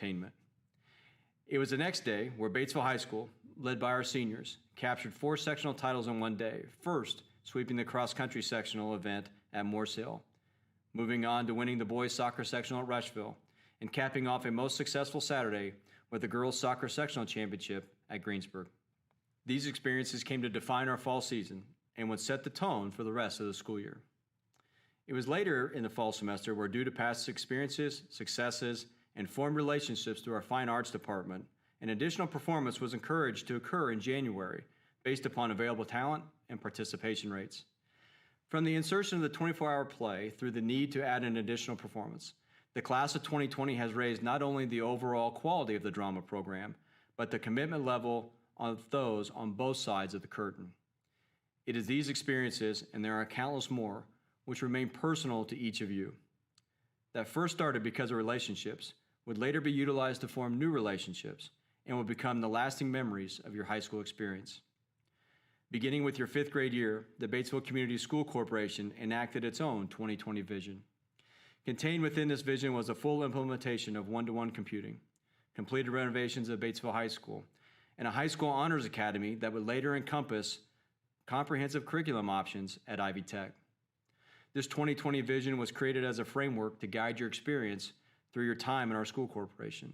entertainment. It was the next day where Batesville High School, led by our seniors, captured 4 sectional titles in one day, first sweeping the cross-country sectional event at Morse Hill, moving on to winning the boys soccer sectional at Rushville, and capping off a most successful Saturday with the girls soccer sectional championship at Greensburg. These experiences came to define our fall season and would set the tone for the rest of the school year. It was later in the fall semester where, due to past experiences, successes, and formed relationships through our fine arts department, an additional performance was encouraged to occur in January based upon available talent and participation rates. From the insertion of the 24-hour play through the need to add an additional performance, the class of 2020 has raised not only the overall quality of the drama program, but the commitment level of those on both sides of the curtain. It is these experiences, and there are countless more, which remain personal to each of you, that first started because of relationships, would later be utilized to form new relationships, and will become the lasting memories of your high school experience. Beginning with your 5th grade year, the Batesville Community School Corporation enacted its own 2020 vision. Contained within this vision was a full implementation of one-to-one computing, completed renovations of Batesville High School, and a high school honors academy that would later encompass comprehensive curriculum options at Ivy Tech. This 2020 vision was created as a framework to guide your experience through your time in our school corporation.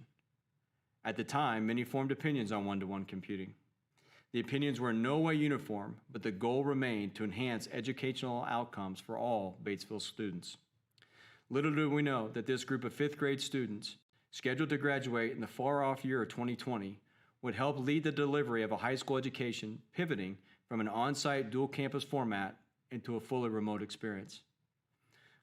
At the time, many formed opinions on one-to-one computing. The opinions were in no way uniform, but the goal remained to enhance educational outcomes for all Batesville students. Little do we know that this group of 5th grade students, scheduled to graduate in the far-off year of 2020, would help lead the delivery of a high school education pivoting from an on-site dual campus format into a fully remote experience.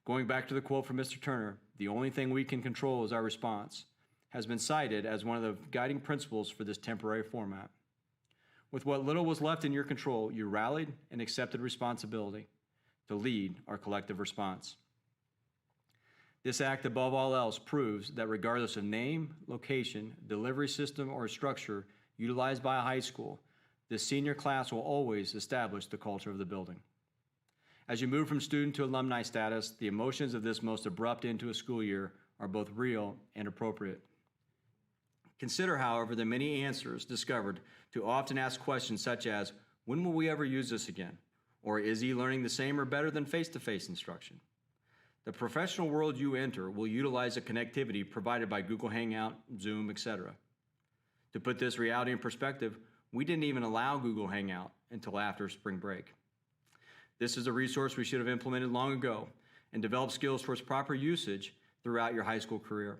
Going back to the quote from Mr. Turner, "The only thing we can control is our response," has been cited as one of the guiding principles for this temporary format. With what little was left in your control, you rallied and accepted responsibility to lead our collective response. This act, above all else, proves that regardless of name, location, delivery system, or structure utilized by a high school, the senior class will always establish the culture of the building. As you move from student to alumni status, the emotions of this most abrupt end to a school year are both real and appropriate. Consider, however, the many answers discovered to often asked questions such as, when will we ever use this again? Or is e-learning the same or better than face-to-face instruction? The professional world you enter will utilize the connectivity provided by Google Hangout, Zoom, etc. To put this reality in perspective, we didn't even allow Google Hangout until after spring break. This is a resource we should have implemented long ago and developed skills for its proper usage throughout your high school career.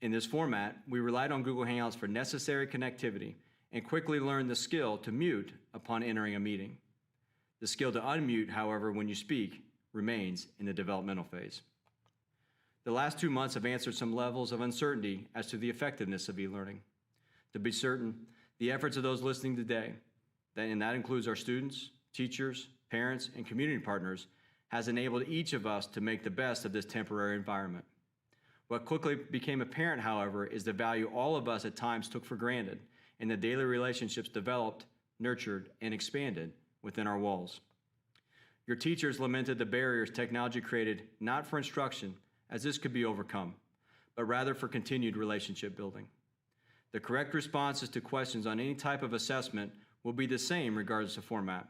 In this format, we relied on Google Hangouts for necessary connectivity and quickly learned the skill to mute upon entering a meeting. The skill to unmute, however, when you speak, remains in the developmental phase. The last 2 months have answered some levels of uncertainty as to the effectiveness of e-learning. To be certain, the efforts of those listening today, and that includes our students, teachers, parents, and community partners, has enabled each of us to make the best of this temporary environment. What quickly became apparent, however, is the value all of us at times took for granted in the daily relationships developed, nurtured, and expanded within our walls. Your teachers lamented the barriers technology created not for instruction, as this could be overcome, but rather for continued relationship building. The correct responses to questions on any type of assessment will be the same regardless of format.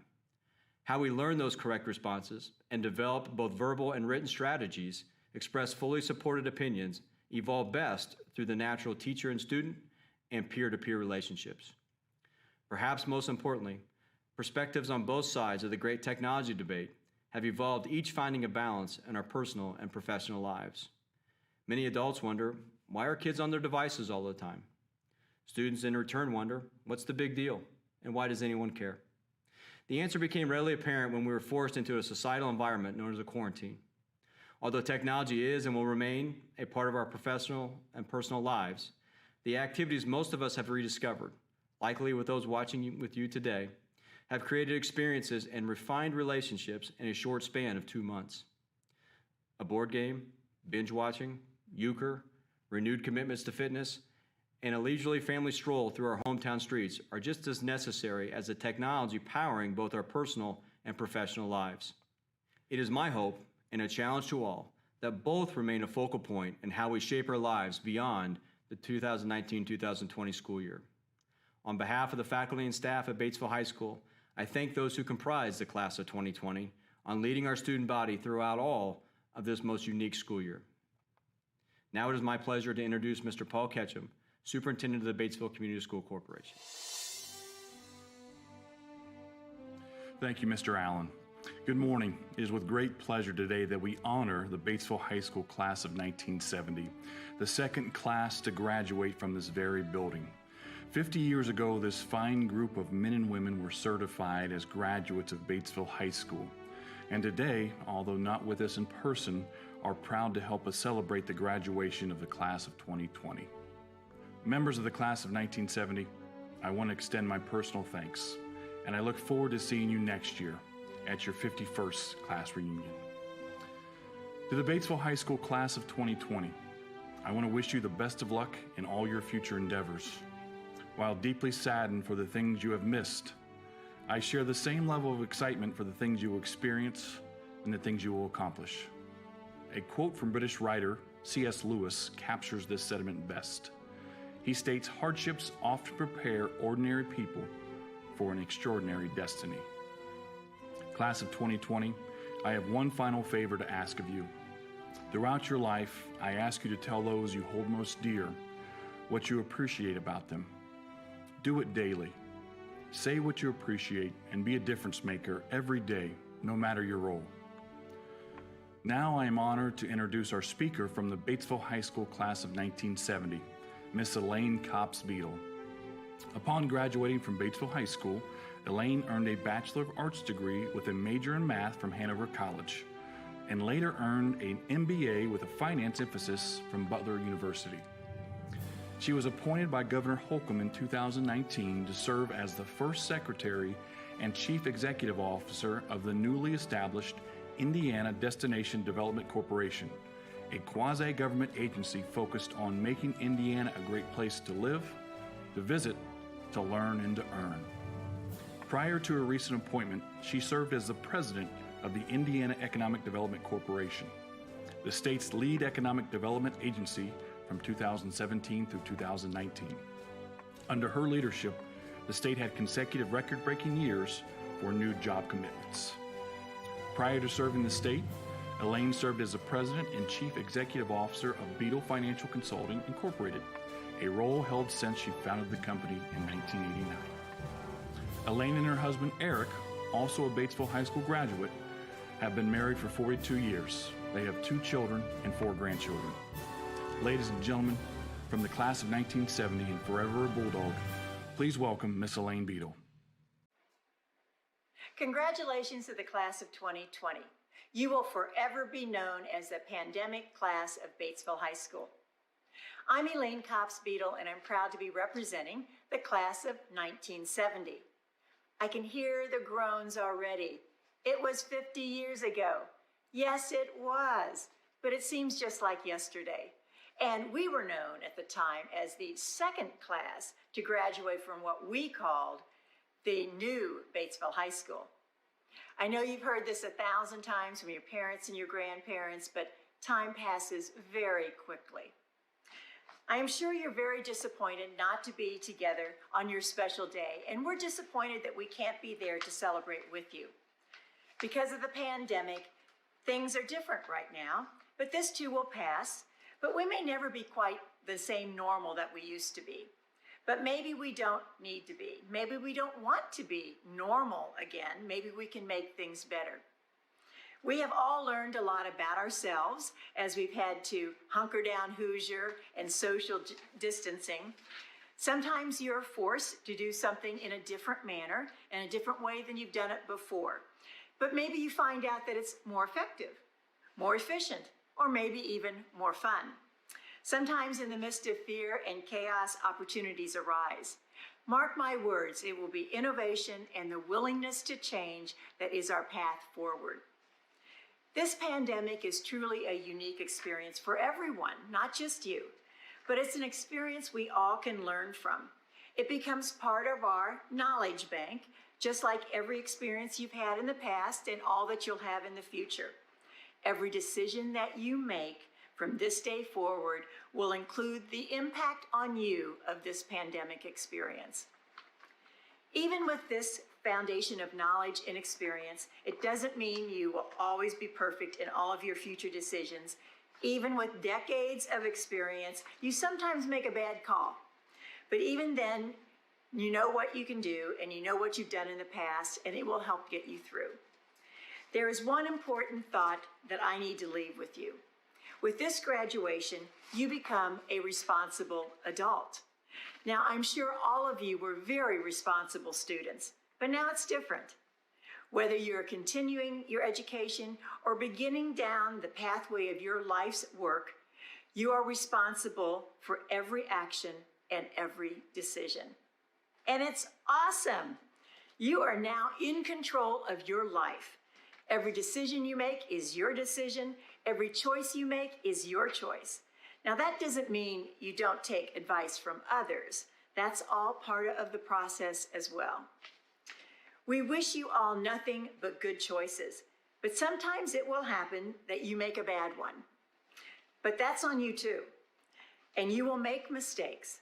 How we learn those correct responses and develop both verbal and written strategies, express fully supported opinions, evolve best through the natural teacher and student and peer-to-peer relationships. Perhaps most importantly, perspectives on both sides of the great technology debate have evolved, each finding a balance in our personal and professional lives. Many adults wonder, why are kids on their devices all the time? Students in return wonder, what's the big deal and why does anyone care? The answer became readily apparent when we were forced into a societal environment known as a quarantine. Although technology is and will remain a part of our professional and personal lives, the activities most of us have rediscovered, likely with those watching with you today, have created experiences and refined relationships in a short span of 2 months. A board game, binge watching, euchre, renewed commitments to fitness, and a leisurely family stroll through our hometown streets are just as necessary as the technology powering both our personal and professional lives. It is my hope and a challenge to all that both remain a focal point in how we shape our lives beyond the 2019-2020 school year. On behalf of the faculty and staff at Batesville High School, I thank those who comprise the class of 2020 on leading our student body throughout all of this most unique school year. Now it is my pleasure to introduce Mr. Paul Ketchum, Superintendent of the Batesville Community School Corporation. Thank you, Mr. Allen. Good morning. It is with great pleasure today that we honor the Batesville High School class of 1970, the second class to graduate from this very building. 50 years ago, this fine group of men and women were certified as graduates of Batesville High School. And today, although not with us in person, are proud to help us celebrate the graduation of the class of 2020. Members of the class of 1970, I want to extend my personal thanks, and I look forward to seeing you next year at your 51st class reunion. To the Batesville High School class of 2020, I want to wish you the best of luck in all your future endeavors. While deeply saddened for the things you have missed, I share the same level of excitement for the things you will experience and the things you will accomplish. A quote from British writer C.S. Lewis captures this sentiment best. He states, "Hardships often prepare ordinary people for an extraordinary destiny." Class of 2020, I have one final favor to ask of you. Throughout your life, I ask you to tell those you hold most dear what you appreciate about them. Do it daily. Say what you appreciate and be a difference maker every day, no matter your role. Now I am honored to introduce our speaker from the Batesville High School class of 1970, Miss Elaine Copps Beadle. Upon graduating from Batesville High School, Elaine earned a Bachelor of Arts degree with a major in math from Hanover College, and later earned an MBA with a finance emphasis from Butler University. She was appointed by Governor Holcomb in 2019 to serve as the first Secretary and Chief Executive Officer of the newly established Indiana Destination Development Corporation, a quasi-government agency focused on making Indiana a great place to live, to visit, to learn, and to earn. Prior to her recent appointment, she served as the president of the Indiana Economic Development Corporation, the state's lead economic development agency from 2017 through 2019. Under her leadership, the state had consecutive record-breaking years for new job commitments. Prior to serving the state, Elaine served as the president and chief executive officer of Beadle Financial Consulting Incorporated, a role held since she founded the company in 1989. Elaine and her husband, Eric, also a Batesville High School graduate, have been married for 42 years. They have 2 children and 4 grandchildren. Ladies and gentlemen, from the class of 1970 and Forever a Bulldog, please welcome Miss Elaine Beadle. Congratulations to the class of 2020. You will forever be known as the pandemic class of Batesville High School. I'm Elaine Copps Beadle, and I'm proud to be representing the class of 1970. I can hear the groans already. It was 50 years ago. Yes, it was, but it seems just like yesterday. And we were known at the time as the second class to graduate from what we called the new Batesville High School. I know you've heard this 1,000 times from your parents and your grandparents, but time passes very quickly. I am sure you're very disappointed not to be together on your special day, and we're disappointed that we can't be there to celebrate with you. Because of the pandemic, things are different right now, but this too will pass. But we may never be quite the same normal that we used to be. But maybe we don't need to be. Maybe we don't want to be normal again. Maybe we can make things better. We have all learned a lot about ourselves as we've had to hunker down Hoosier and social distancing. Sometimes you're forced to do something in a different manner and a different way than you've done it before. But maybe you find out that it's more effective, more efficient, or maybe even more fun. Sometimes in the midst of fear and chaos, opportunities arise. Mark my words, it will be innovation and the willingness to change that is our path forward. This pandemic is truly a unique experience for everyone, not just you, but it's an experience we all can learn from. It becomes part of our knowledge bank, just like every experience you've had in the past and all that you'll have in the future. Every decision that you make from this day forward will include the impact on you of this pandemic experience. Even with this foundation of knowledge and experience, it doesn't mean you will always be perfect in all of your future decisions. Even with decades of experience, you sometimes make a bad call. But even then, you know what you can do and you know what you've done in the past, and it will help get you through. There is one important thought that I need to leave with you. With this graduation, you become a responsible adult. Now, I'm sure all of you were very responsible students, but now it's different. Whether you're continuing your education or beginning down the pathway of your life's work, you are responsible for every action and every decision. And it's awesome. You are now in control of your life. Every decision you make is your decision. Every choice you make is your choice. Now, that doesn't mean you don't take advice from others. That's all part of the process as well. We wish you all nothing but good choices, but sometimes it will happen that you make a bad one. But that's on you too, and you will make mistakes.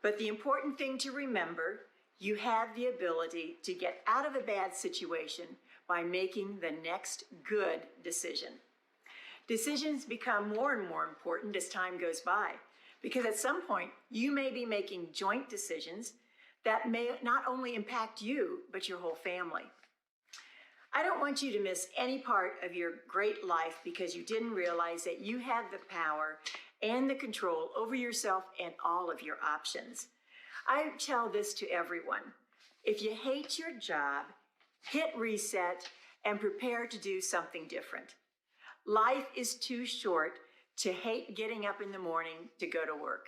But the important thing to remember, you have the ability to get out of a bad situation by making the next good decision. Decisions become more and more important as time goes by, because at some point you may be making joint decisions that may not only impact you, but your whole family. I don't want you to miss any part of your great life because you didn't realize that you have the power and the control over yourself and all of your options. I tell this to everyone. If you hate your job, hit reset and prepare to do something different. Life is too short to hate getting up in the morning to go to work.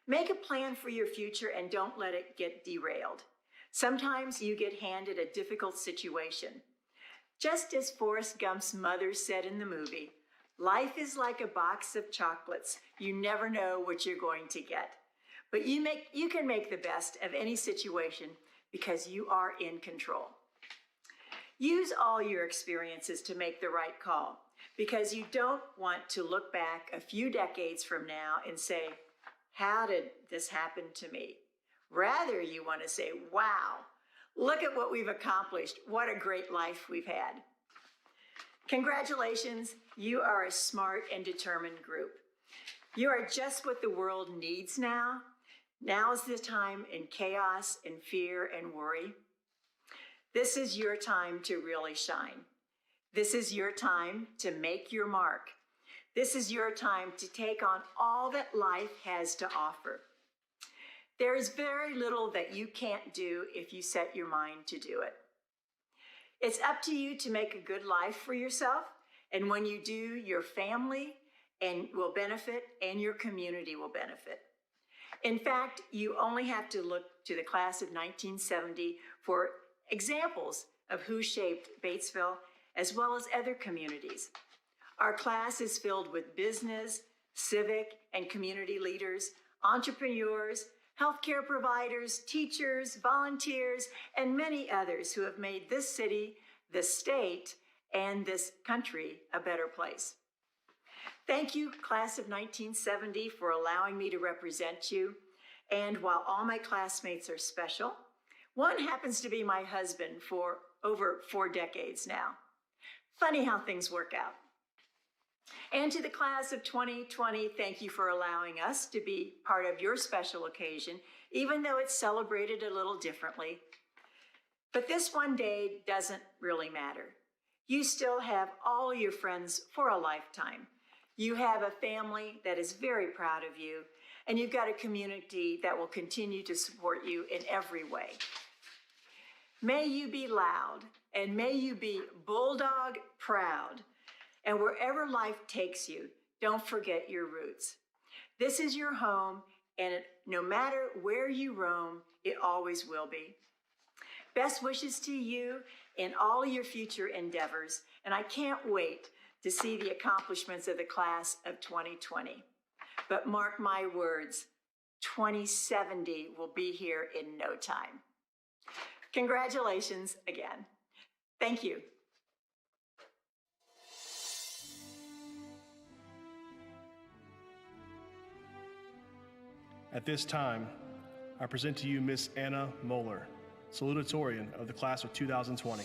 Make a plan for your future and don't let it get derailed. Sometimes you get handed a difficult situation. Just as Forrest Gump's mother said in the movie, life is like a box of chocolates. You never know what you're going to get. But you can make the best of any situation because you are in control. Use all your experiences to make the right call because you don't want to look back a few decades from now and say, how did this happen to me? Rather, you want to say, wow, look at what we've accomplished. What a great life we've had. Congratulations, you are a smart and determined group. You are just what the world needs now. Now is the time in chaos and fear and worry. This is your time to really shine. This is your time to make your mark. This is your time to take on all that life has to offer. There is very little that you can't do if you set your mind to do it. It's up to you to make a good life for yourself, and when you do, your family will benefit and your community will benefit. In fact, you only have to look to the class of 1970 for examples of who shaped Batesville as well as other communities. Our class is filled with business, civic, and community leaders, entrepreneurs, healthcare providers, teachers, volunteers, and many others who have made this city, this state, and this country a better place. Thank you, class of 1970, for allowing me to represent you. And while all my classmates are special, one happens to be my husband for over 4 decades now. Funny how things work out. And to the class of 2020, thank you for allowing us to be part of your special occasion, even though it's celebrated a little differently. But this one day doesn't really matter. You still have all your friends for a lifetime. You have a family that is very proud of you, and you've got a community that will continue to support you in every way. May you be loud, and may you be bulldog proud. And wherever life takes you, don't forget your roots. This is your home, and no matter where you roam, it always will be. Best wishes to you in all your future endeavors, and I can't wait to see the accomplishments of the class of 2020. But mark my words, 2070 will be here in no time. Congratulations again. Thank you. At this time, I present to you Miss Anna Moeller, salutatorian of the class of 2020.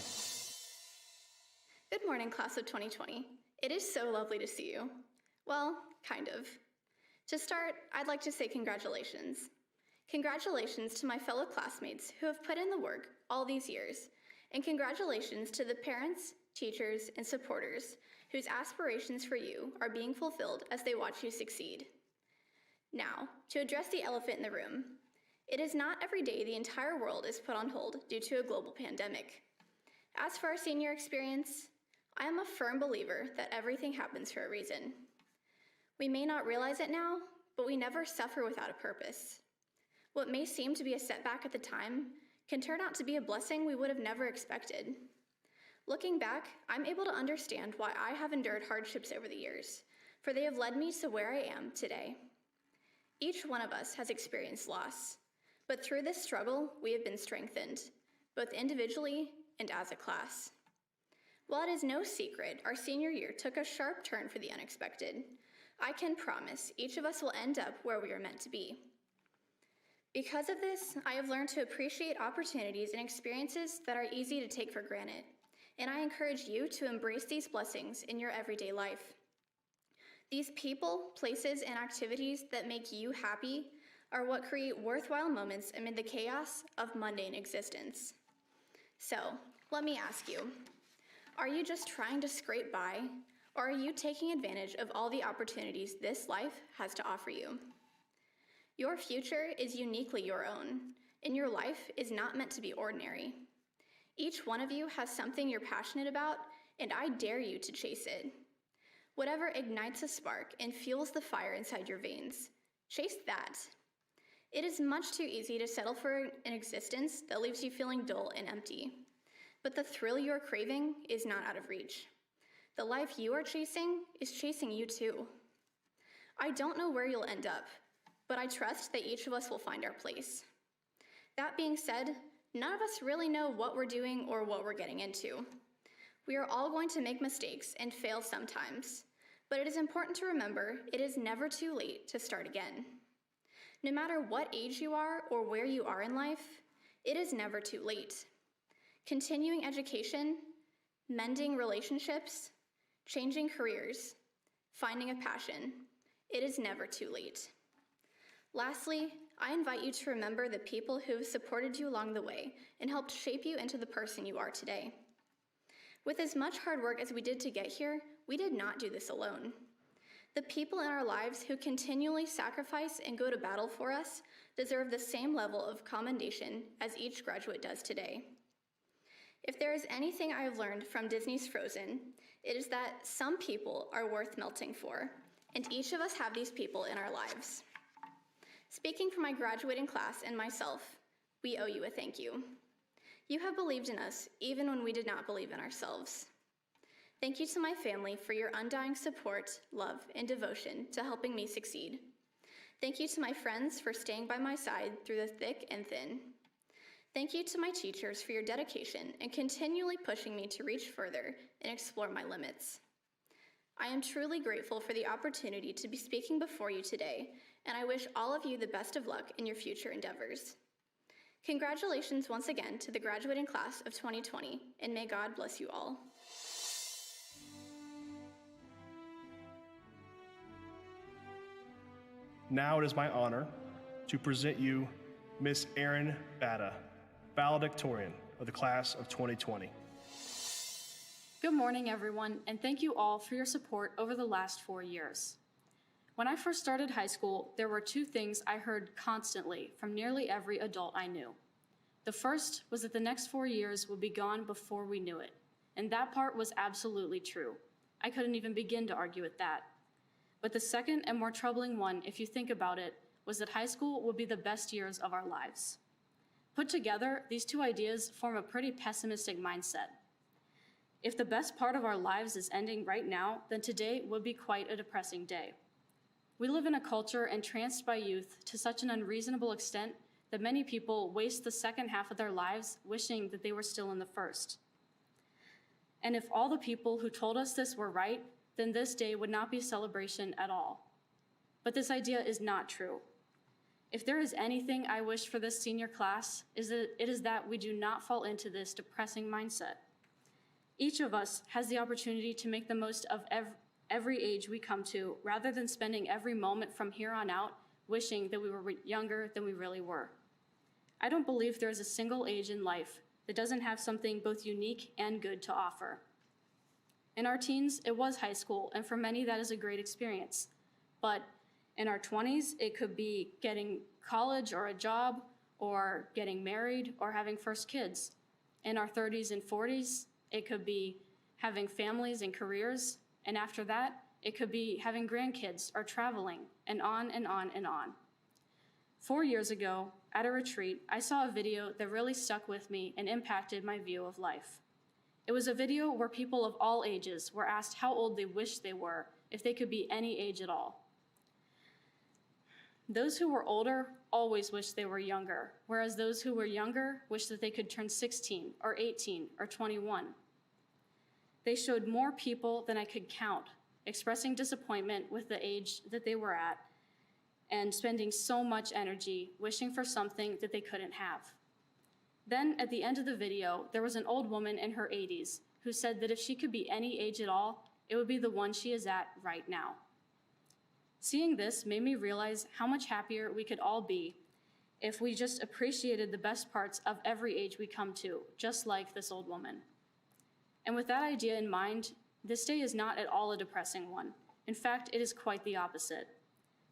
Good morning, class of 2020. It is so lovely to see you. Well, kind of. To start, I'd like to say congratulations. Congratulations to my fellow classmates who have put in the work all these years, and congratulations to the parents, teachers, and supporters whose aspirations for you are being fulfilled as they watch you succeed. Now, to address the elephant in the room, it is not every day the entire world is put on hold due to a global pandemic. As for our senior experience, I am a firm believer that everything happens for a reason. We may not realize it now, but we never suffer without a purpose. What may seem to be a setback at the time can turn out to be a blessing we would have never expected. Looking back, I'm able to understand why I have endured hardships over the years, for they have led me to where I am today. Each one of us has experienced loss, but through this struggle, we have been strengthened, both individually and as a class. While it is no secret our senior year took a sharp turn for the unexpected, I can promise each of us will end up where we are meant to be. Because of this, I have learned to appreciate opportunities and experiences that are easy to take for granted, and I encourage you to embrace these blessings in your everyday life. These people, places, and activities that make you happy are what create worthwhile moments amid the chaos of mundane existence. So, let me ask you, are you just trying to scrape by, or are you taking advantage of all the opportunities this life has to offer you? Your future is uniquely your own, and your life is not meant to be ordinary. Each one of you has something you're passionate about, and I dare you to chase it. Whatever ignites a spark and fuels the fire inside your veins, chase that. It is much too easy to settle for an existence that leaves you feeling dull and empty. But the thrill you are craving is not out of reach. The life you are chasing is chasing you too. I don't know where you'll end up, but I trust that each of us will find our place. That being said, none of us really know what we're doing or what we're getting into. We are all going to make mistakes and fail sometimes, but it is important to remember it is never too late to start again. No matter what age you are or where you are in life, it is never too late. Continuing education, mending relationships, changing careers, finding a passion, it is never too late. Lastly, I invite you to remember the people who have supported you along the way and helped shape you into the person you are today. With as much hard work as we did to get here, we did not do this alone. The people in our lives who continually sacrifice and go to battle for us deserve the same level of commendation as each graduate does today. If there is anything I have learned from Disney's Frozen, it is that some people are worth melting for, and each of us have these people in our lives. Speaking for my graduating class and myself, we owe you a thank you. You have believed in us even when we did not believe in ourselves. Thank you to my family for your undying support, love, and devotion to helping me succeed. Thank you to my friends for staying by my side through the thick and thin. Thank you to my teachers for your dedication and continually pushing me to reach further and explore my limits. I am truly grateful for the opportunity to be speaking before you today, and I wish all of you the best of luck in your future endeavors. Congratulations once again to the graduating class of 2020, and may God bless you all. Now it is my honor to present you Miss Erin Batta, valedictorian of the class of 2020. Good morning, everyone, and thank you all for your support over the last 4 years. When I first started high school, there were two things I heard constantly from nearly every adult I knew. The first was that the next 4 years would be gone before we knew it, and that part was absolutely true. I couldn't even begin to argue with that. But the second and more troubling one, if you think about it, was that high school would be the best years of our lives. Put together, these two ideas form a pretty pessimistic mindset. If the best part of our lives is ending right now, then today would be quite a depressing day. We live in a culture entranced by youth to such an unreasonable extent that many people waste the second half of their lives wishing that they were still in the first. And if all the people who told us this were right, then this day would not be a celebration at all. But this idea is not true. If there is anything I wish for this senior class, it is that we do not fall into this depressing mindset. Each of us has the opportunity to make the most of every age we come to, rather than spending every moment from here on out wishing that we were younger than we really were. I don't believe there is a single age in life that doesn't have something both unique and good to offer. In our teens, it was high school, and for many that is a great experience. But in our 20s, it could be getting college or a job, or getting married, or having first kids. In our 30s and 40s, it could be having families and careers, and after that, it could be having grandkids or traveling, and on and on and on. 4 years ago, at a retreat, I saw a video that really stuck with me and impacted my view of life. It was a video where people of all ages were asked how old they wished they were if they could be any age at all. Those who were older always wished they were younger, whereas those who were younger wished that they could turn 16 or 18 or 21. They showed more people than I could count, expressing disappointment with the age that they were at and spending so much energy wishing for something that they couldn't have. Then, at the end of the video, there was an old woman in her 80s who said that if she could be any age at all, it would be the one she is at right now. Seeing this made me realize how much happier we could all be if we just appreciated the best parts of every age we come to, just like this old woman. And with that idea in mind, this day is not at all a depressing one. In fact, it is quite the opposite.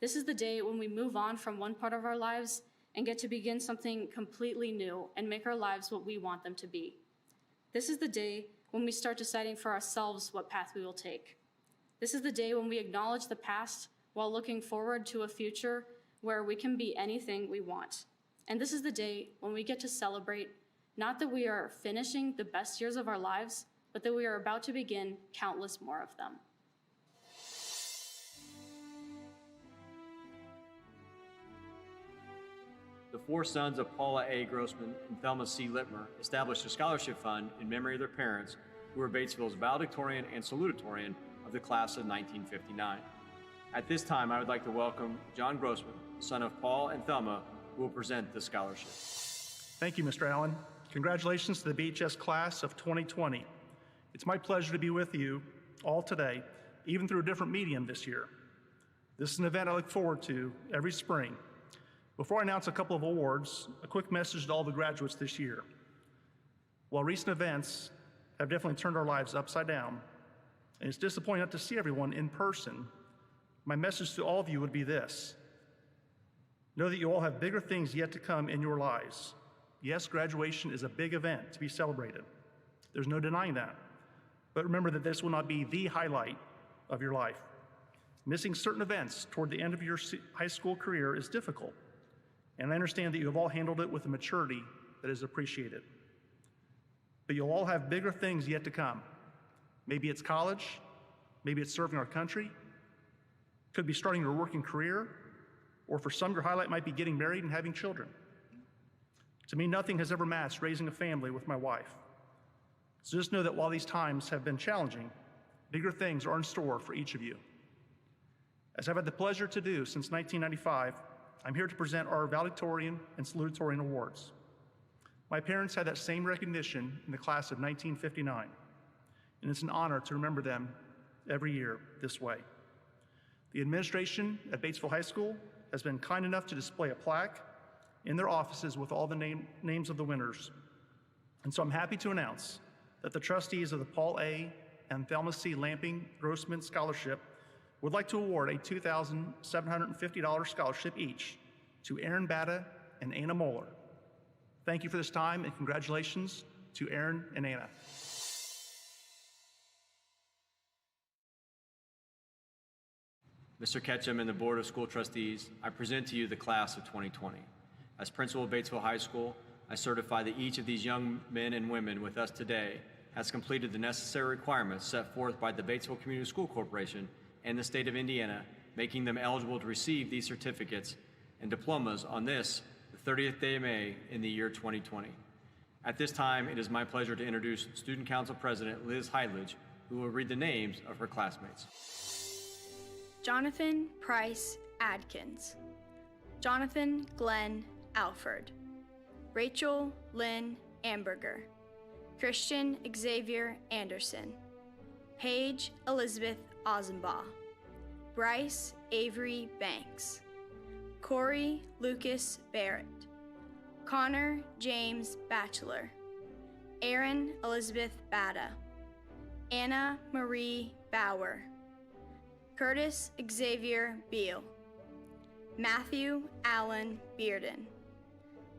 This is the day when we move on from one part of our lives and get to begin something completely new and make our lives what we want them to be. This is the day when we start deciding for ourselves what path we will take. This is the day when we acknowledge the past while looking forward to a future where we can be anything we want. And this is the day when we get to celebrate, not that we are finishing the best years of our lives, but that we are about to begin countless more of them. The four sons of Paula A. Grossman and Thelma C. Littmer established a scholarship fund in memory of their parents, who were Batesville's valedictorian and salutatorian of the class of 1959. At this time, I would like to welcome John Grossman, son of Paul and Thelma, who will present the scholarship. Thank you, Mr. Allen. Congratulations to the BHS class of 2020. It's my pleasure to be with you all today, even through a different medium this year. This is an event I look forward to every spring. Before I announce a couple of awards, a quick message to all the graduates this year. While recent events have definitely turned our lives upside down, and it's disappointing not to see everyone in person, my message to all of you would be this: know that you all have bigger things yet to come in your lives. Yes, graduation is a big event to be celebrated. There's no denying that. But remember that this will not be the highlight of your life. Missing certain events toward the end of your high school career is difficult, and I understand that you have all handled it with a maturity that is appreciated. But you'll all have bigger things yet to come. Maybe it's college, maybe it's serving our country, could be starting your working career, or for some, your highlight might be getting married and having children. To me, nothing has ever matched raising a family with my wife. So just know that while these times have been challenging, bigger things are in store for each of you. As I've had the pleasure to do since 1995, I'm here to present our valedictorian and salutatorian awards. My parents had that same recognition in the class of 1959, and it's an honor to remember them every year this way. The administration at Batesville High School has been kind enough to display a plaque in their offices with all the names of the winners. And so I'm happy to announce that the trustees of the Paul A. and Thelma C. Lamping Grossman Scholarship would like to award a $2,750 scholarship each to Aaron Batta and Anna Moeller. Thank you for this time, and congratulations to Aaron and Anna. Mr. Ketchum and the Board of School Trustees, I present to you the class of 2020. As principal of Batesville High School, I certify that each of these young men and women with us today has completed the necessary requirements set forth by the Batesville Community School Corporation and the state of Indiana, making them eligible to receive these certificates and diplomas on this, the 30th day of May in the year 2020. At this time, it is my pleasure to introduce Student Council President Liz Heidlich, who will read the names of her classmates. Jonathan Price Adkins, Jonathan Glenn Alford, Rachel Lynn Amberger, Christian Xavier Anderson, Paige Elizabeth Ozenbaugh, Bryce Avery Banks, Corey Lucas Barrett, Connor James Batchelor, Erin Elizabeth Bada, Anna Marie Bauer, Curtis Xavier Beal, Matthew Allen Bearden,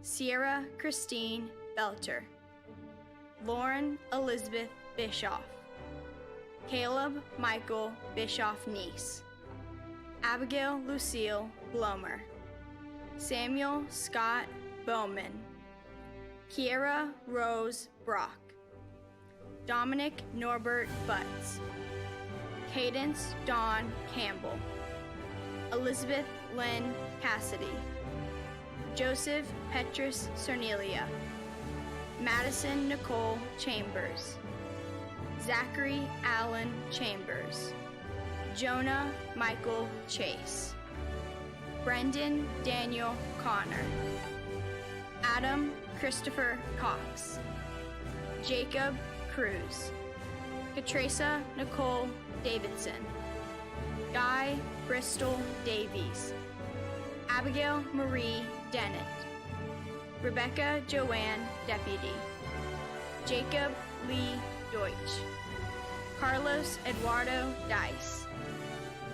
Sierra Christine Belter, Lauren Elizabeth Bischoff, Caleb Michael Bischoff-Neese, Abigail Lucille Blomer, Samuel Scott Bowman, Kiera Rose Brock, Dominic Norbert Butts, Cadence Dawn Campbell, Elizabeth Lynn Cassidy, Joseph Petrus Cernelia, Madison Nicole Chambers, Zachary Allen Chambers, Jonah Michael Chase, Brendan Daniel Connor, Adam Christopher Cox, Jacob Cruz, Katresa Nicole Davidson, Guy Bristol Davies, Abigail Marie Dennett, Rebecca Joanne Deputy, Jacob Lee Deutsch, Carlos Eduardo Dice,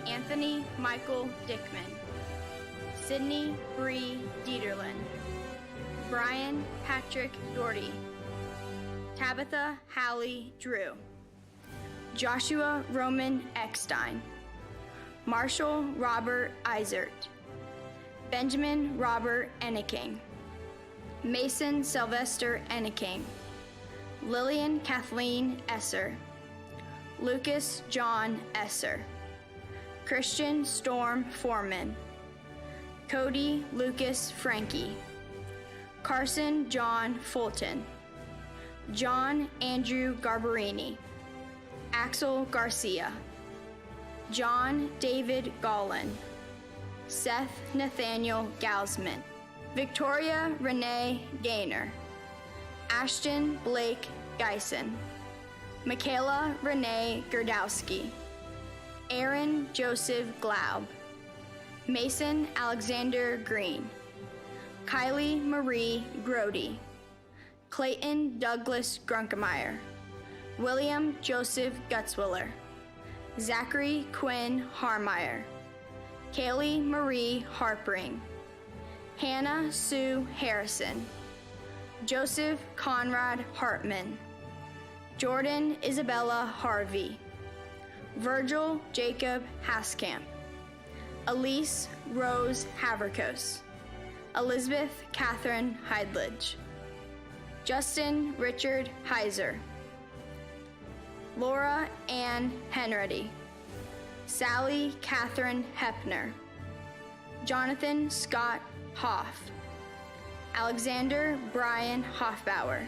Anthony Michael Dickman, Sydney Bree Dieterlin, Brian Patrick Doherty, Tabitha Hallie Drew, Joshua Roman Eckstein, Marshall Robert Eisert, Benjamin Robert Enneking, Mason Sylvester Enneking, Lillian Kathleen Esser, Lucas John Esser, Christian Storm Foreman, Cody Lucas Frankie, Carson John Fulton, John Andrew Garbarini, Axel Garcia, John David Gollin, Seth Nathaniel Gausman, Victoria Renee Gaynor, Ashton Blake Geisen, Michaela Renee Gerdowski, Aaron Joseph Glaub, Mason Alexander Green, Kylie Marie Grody, Clayton Douglas Grunkemeyer, William Joseph Gutzwiller, Zachary Quinn Harmeyer, Kaylee Marie Harpring, Hannah Sue Harrison, Joseph Conrad Hartman, Jordan Isabella Harvey, Virgil Jacob Haskamp, Elise Rose Haverkos, Elizabeth Catherine Heidlich, Justin Richard Heiser, Laura Ann Henredy, Sally Catherine Hepner, Jonathan Scott Hoff, Alexander Brian Hoffbauer,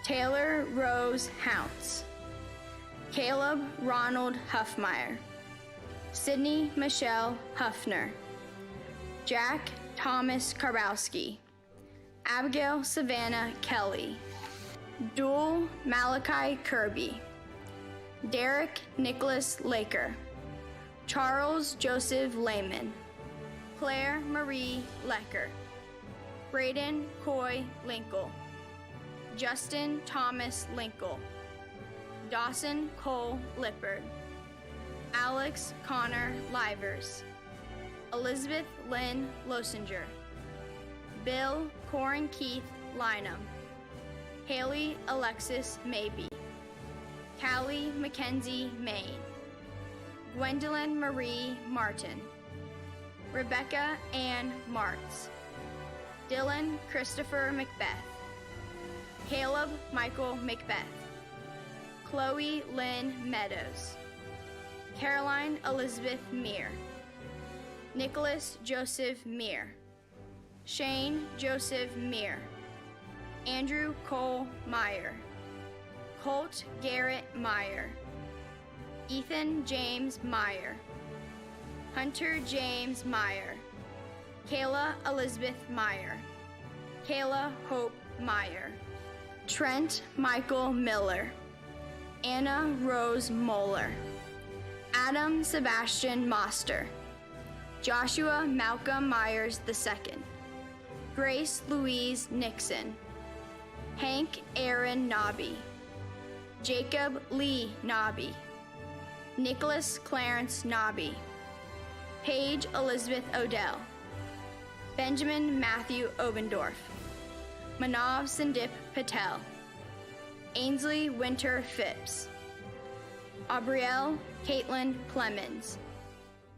Taylor Rose Hounce, Caleb Ronald Huffmeyer, Sydney Michelle Huffner, Jack Thomas Karbowski, Abigail Savannah Kelly, Dual Malachi Kirby, Derek Nicholas Laker, Charles Joseph Lehman, Claire Marie Lecker, Braden Coy Linkle, Justin Thomas Linkle, Dawson Cole Lippard, Alex Connor Livers, Elizabeth Lynn Losinger, Bill Corin Keith Lynham, Haley Alexis Maybe, Callie Mackenzie Main, Gwendolyn Marie Martin, Rebecca Ann Martz, Dylan Christopher Macbeth, Caleb Michael Macbeth, Chloe Lynn Meadows, Caroline Elizabeth Meir, Nicholas Joseph Meir, Shane Joseph Meir, Andrew Cole Meyer, Colt Garrett Meyer, Ethan James Meyer, Hunter James Meyer, Kayla Elizabeth Meyer, Kayla Hope Meyer, Trent Michael Miller, Anna Rose Moeller, Adam Sebastian Moster, Joshua Malcolm Myers II, Grace Louise Nixon, Hank Aaron Nobby, Jacob Lee Nobby, Nicholas Clarence Nobby, Paige Elizabeth Odell, Benjamin Matthew Obendorf, Manav Sandip Patel, Ainsley Winter Phipps, Aubrielle Caitlin Clemens,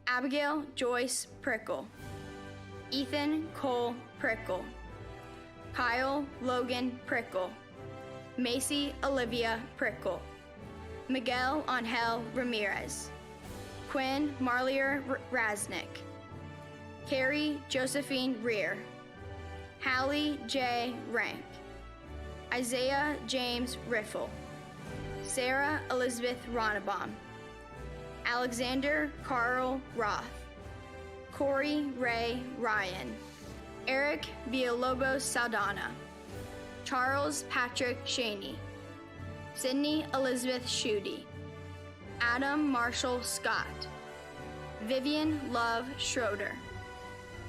Abigail Joyce Prickle, Ethan Cole Prickle, Kyle Logan Prickle, Macy Olivia Prickle, Miguel Angel Ramirez, Quinn Marlier Raznick, Carrie Josephine Rear, Hallie J. Rank, Isaiah James Riffle, Sarah Elizabeth Ronnebaum, Alexander Carl Roth, Corey Ray Ryan, Eric Villalobos Saldana, Charles Patrick Shaney, Sydney Elizabeth Schutte, Adam Marshall Scott, Vivian Love Schroeder,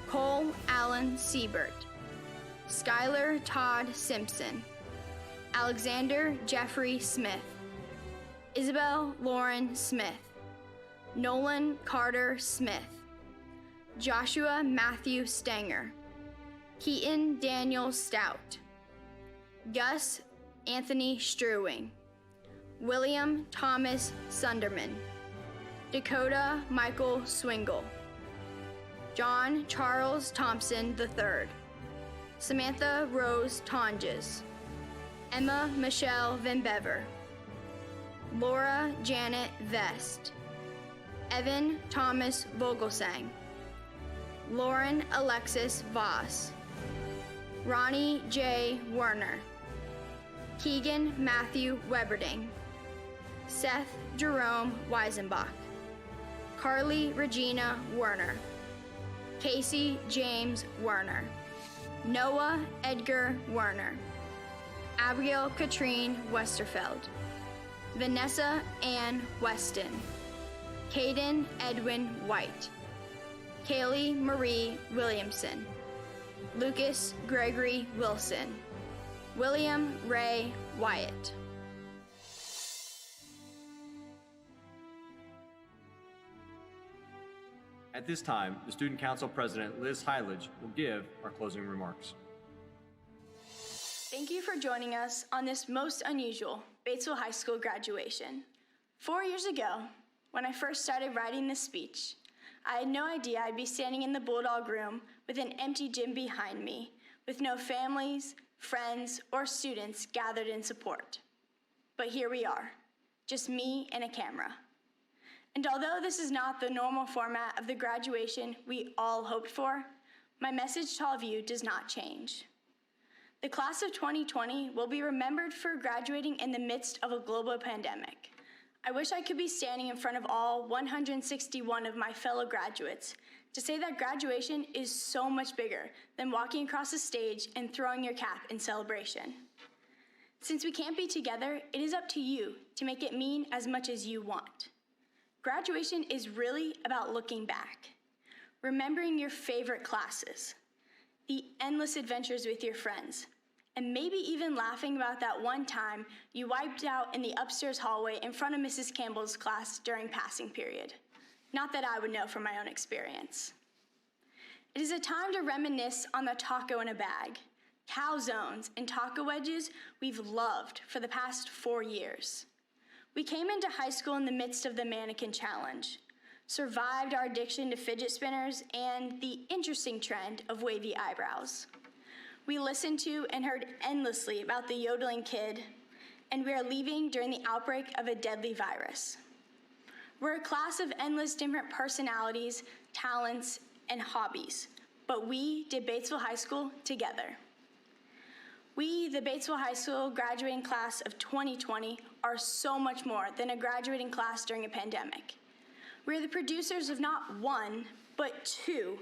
Cole Allen Siebert, Skylar Todd Simpson, Alexander Jeffrey Smith, Isabel Lauren Smith, Nolan Carter Smith, Joshua Matthew Stanger, Keaton Daniel Stout, Gus Anthony Struing, William Thomas Sunderman, Dakota Michael Swingle, John Charles Thompson III, Samantha Rose Tonjes, Emma Michelle Van Bever, Laura Janet Vest, Evan Thomas Vogelsang, Lauren Alexis Voss, Ronnie J. Werner, Keegan Matthew Weberding, Seth Jerome Weisenbach, Carly Regina Werner, Casey James Werner, Noah Edgar Werner, Abigail Katrine Westerfeld, Vanessa Ann Weston, Caden Edwin White, Kaylee Marie Williamson, Lucas Gregory Wilson, William Ray Wyatt. At this time, the Student Council President, Liz Hylage, will give our closing remarks. Thank you for joining us on this most unusual Batesville High School graduation. 4 years ago, when I first started writing this speech, I had no idea I'd be standing in the Bulldog room with an empty gym behind me, with no families, friends, or students gathered in support. But here we are, just me and a camera. And although this is not the normal format of the graduation we all hoped for, my message to all of you does not change. The class of 2020 will be remembered for graduating in the midst of a global pandemic. I wish I could be standing in front of all 161 of my fellow graduates to say that graduation is so much bigger than walking across the stage and throwing your cap in celebration. Since we can't be together, it is up to you to make it mean as much as you want. Graduation is really about looking back, remembering your favorite classes, the endless adventures with your friends, and maybe even laughing about that one time you wiped out in the upstairs hallway in front of Mrs. Campbell's class during passing period. Not that I would know from my own experience. It is a time to reminisce on the taco in a bag, calzones, and taco wedges we've loved for the past 4 years. We came into high school in the midst of the mannequin challenge, survived our addiction to fidget spinners and the interesting trend of wavy eyebrows. We listened to and heard endlessly about the yodeling kid, and we are leaving during the outbreak of a deadly virus. We're a class of endless different personalities, talents, and hobbies, but we did Batesville High School together. We, the Batesville High School graduating class of 2020, are so much more than a graduating class during a pandemic. We're the producers of not one, but 2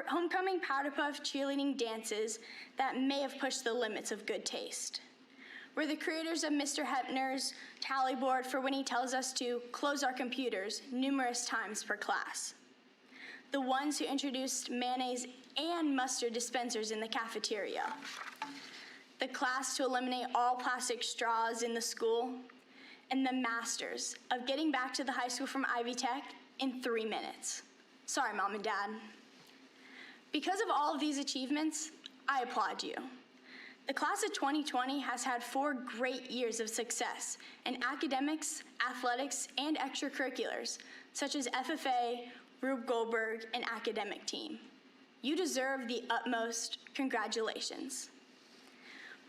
homecoming Powder Puff cheerleading dances that may have pushed the limits of good taste. We're the creators of Mr. Hepner's tally board for when he tells us to close our computers numerous times per class. The ones who introduced mayonnaise and mustard dispensers in the cafeteria. The class to eliminate all plastic straws in the school. And the masters of getting back to the high school from Ivy Tech in 3 minutes. Sorry, Mom and Dad. Because of all of these achievements, I applaud you. The class of 2020 has had 4 great years of success in academics, athletics, and extracurriculars, such as FFA, Rube Goldberg, and academic team. You deserve the utmost congratulations.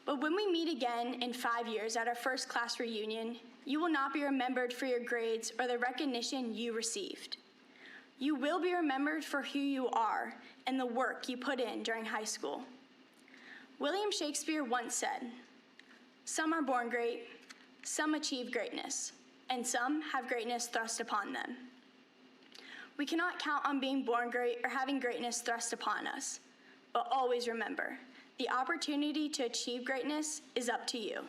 But when we meet again in 5 years at our first class reunion, you will not be remembered for your grades or the recognition you received. You will be remembered for who you are and the work you put in during high school. William Shakespeare once said, "Some are born great, some achieve greatness, and some have greatness thrust upon them." We cannot count on being born great or having greatness thrust upon us, but always remember, the opportunity to achieve greatness is up to you.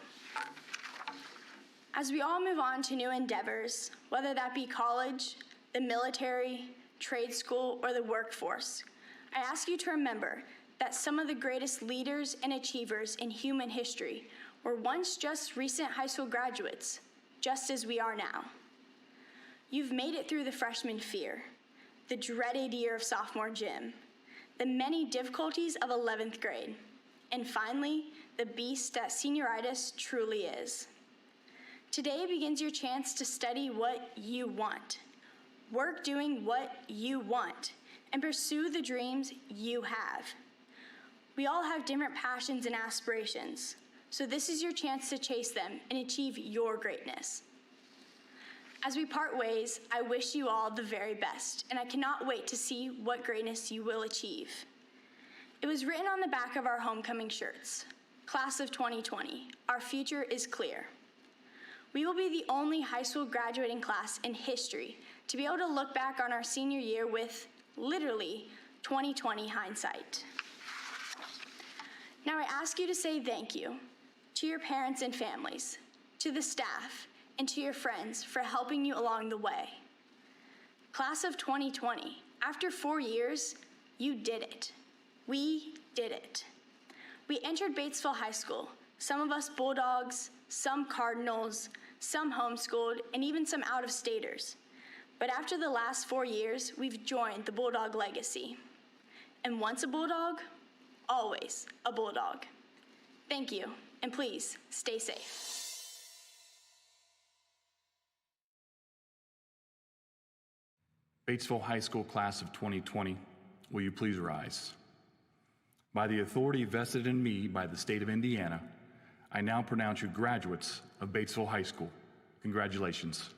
As we all move on to new endeavors, whether that be college, the military, trade school, or the workforce, I ask you to remember that some of the greatest leaders and achievers in human history were once just recent high school graduates, just as we are now. You've made it through the freshman fear, the dreaded year of sophomore gym, the many difficulties of 11th grade, and finally, the beast that senioritis truly is. Today begins your chance to study what you want, work doing what you want, and pursue the dreams you have. We all have different passions and aspirations, so this is your chance to chase them and achieve your greatness. As we part ways, I wish you all the very best, and I cannot wait to see what greatness you will achieve. It was written on the back of our homecoming shirts, Class of 2020, our future is clear. We will be the only high school graduating class in history to be able to look back on our senior year with, literally, 2020 hindsight. Now I ask you to say thank you to your parents and families, to the staff, and to your friends for helping you along the way. Class of 2020, after 4 years, you did it. We did it. We entered Batesville High School, some of us Bulldogs, some Cardinals, some homeschooled, and even some out-of-staters. But after the last 4 years, we've joined the Bulldog legacy. And once a Bulldog, always a Bulldog. Thank you, and please stay safe. Batesville High School Class of 2020, will you please rise? By the authority vested in me by the state of Indiana, I now pronounce you graduates of Batesville High School. Congratulations.